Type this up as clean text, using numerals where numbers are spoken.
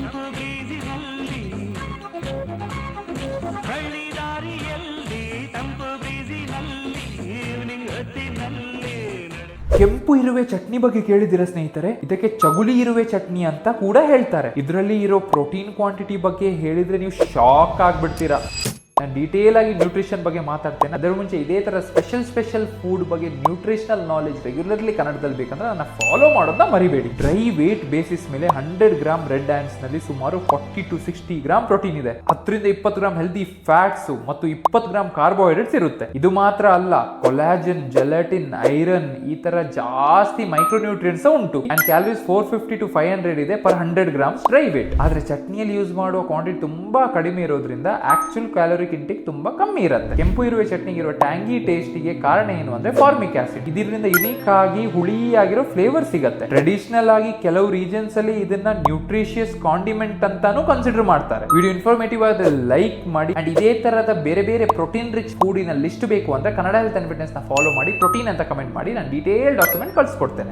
ತಂಪು ಬೀದಿನಲ್ಲಿ ಹಳ್ಳಿ ದಾರಿಯಲ್ಲಿ ತಂಪು ಬೀದಿನಲ್ಲಿ ಈವ್ನಿಂಗ್ ಹೊತ್ತಿನಲ್ಲಿ ಕೆಂಪು ಇರುವೆ ಚಟ್ನಿ ಬಗ್ಗೆ ಕೇಳಿದಿರ ಸ್ನೇಹಿತರೆ, ಇದಕ್ಕೆ ಚಗುಲಿ ಇರುವೆ ಚಟ್ನಿ ಅಂತ ಕೂಡ ಹೇಳ್ತಾರೆ. ಇದರಲ್ಲಿ ಇರೋ ಪ್ರೋಟೀನ್ ಕ್ವಾಂಟಿಟಿ ಬಗ್ಗೆ ಹೇಳಿದ್ರೆ ನೀವು ಶಾಕ್ ಆಗ್ಬಿಡ್ತೀರಾ. ನಾನು ಡೀಟೇಲ್ ಆಗಿ ನ್ಯೂಟ್ರಿಷನ್ ಬಗ್ಗೆ ಮಾತಾಡ್ತೇನೆ. ಅದರ ಮುಂಚೆ ಇದೇ ತರ ಸ್ಪೆಷಲ್ ಫುಡ್ ಬಗ್ಗೆ ನ್ಯೂಟ್ರಿಷನಲ್ ನಾಲೆಜ್ ರೆಗ್ಯುಲರ್ಲಿ ಕನ್ನಡದಲ್ಲಿ ಬೇಕಂದ್ರೆ ನನ್ನ ಫಾಲೋ ಮಾಡೋದನ್ನ ಮರಿಬೇಡಿ. ಡ್ರೈ ವೇಟ್ ಬೇಸಿಸ್ ಮೇಲೆ 100 ಗ್ರಾಮ್ ರೆಡ್ ಆಂಡ್ಸ್ ನಲ್ಲಿ ಸುಮಾರು 40 to 60 ಗ್ರಾಮ್ ಪ್ರೋಟೀನ್ ಇದೆ. 10 ರಿಂದ 20 ಗ್ರಾಮ್ ಹೆಲ್ದಿ ಫ್ಯಾಟ್ಸ್ ಮತ್ತು 20 ಗ್ರಾಮ್ ಕಾರ್ಬೋಹೈಡ್ರೇಟ್ಸ್ ಇರುತ್ತೆ. ಇದು ಮಾತ್ರ ಅಲ್ಲ, ಕೊಲಾಜನ್, ಜೆಲಾಟಿನ್, ಐರನ್ ಈ ತರ ಜಾಸ್ತಿ ಮೈಕ್ರೋನ್ಯೂಟ್ರಿಯೆಂಟ್ಸ್ ಉಂಟು. ಅಂಡ್ ಕ್ಯಾಲರೀಸ್ 450 to 500 ಇದೆ ಪರ್ 100 ಗ್ರಾಮ್ಸ್ ಡ್ರೈ ವೇಟ್. ಆದ್ರೆ ಚಟ್ನಿಯಲ್ಲಿ ಯೂಸ್ ಮಾಡುವ ಕ್ವಾಂಟಿಟಿ ತುಂಬಾ ಕಡಿಮೆ ಇರೋದ್ರಿಂದ ಆಕ್ಚುಲ್ ಕ್ಯಾಲೋರಿ ಇಂಟೇಕ್ ತುಂಬಾ ಕಮ್ಮಿ ಇರುತ್ತೆ. ಕೆಂಪು ಇರುವೆ ಚಟ್ನಿಗೆ ಇರುವ ಟ್ಯಾಂಗಿ ಟೇಸ್ಟಿಗೆ ಕಾರಣ ಏನು ಅಂದ್ರೆ ಫಾರ್ಮಿಕ್ ಆಸಿಡ್. ಇದರಿಂದ ಯುನಿಕ್ ಆಗಿ ಹುಳಿಯಾಗಿರೋ ಫ್ಲೇವರ್ ಸಿಗುತ್ತೆ. ಟ್ರೆಡಿಷನಲ್ ಆಗಿ ಕೆಲವು ರೀಜನ್ಸ್ ಅಲ್ಲಿ ಇದನ್ನ ನ್ಯೂಟ್ರಿಷಿಯಸ್ ಕಾಂಡಿಮೆಂಟ್ ಅಂತಾನೂ ಕನ್ಸಿಡರ್ ಮಾಡ್ತಾರೆ. ವಿಡಿಯೋ ಇನ್ಫಾರ್ಮೇಟಿವ್ ಆದ್ರೆ ಲೈಕ್ ಮಾಡಿ. ಅಂಡ್ ಇದೇ ತರದ ಬೇರೆ ಬೇರೆ ಪ್ರೋಟೀನ್ ರಿಚ್ ಫುಡಿನ ಲಿಸ್ಟ್ ಬೇಕು ಅಂದ್ರೆ ಕನ್ನಡ ಹೆಲ್ತ್ ಅಂಡ್ ಫಿಟ್ನೆಸ್ ನ ಫಾಲೋ ಮಾಡಿ, ಪ್ರೋಟೀನ್ ಅಂತ ಕಮೆಂಟ್ ಮಾಡಿ, ನಾನು ಡೀಟೇಲ್ ಡಾಕ್ಯುಮೆಂಟ್ ಕಳ್ಸಿಕೊಡ್ತೇನೆ.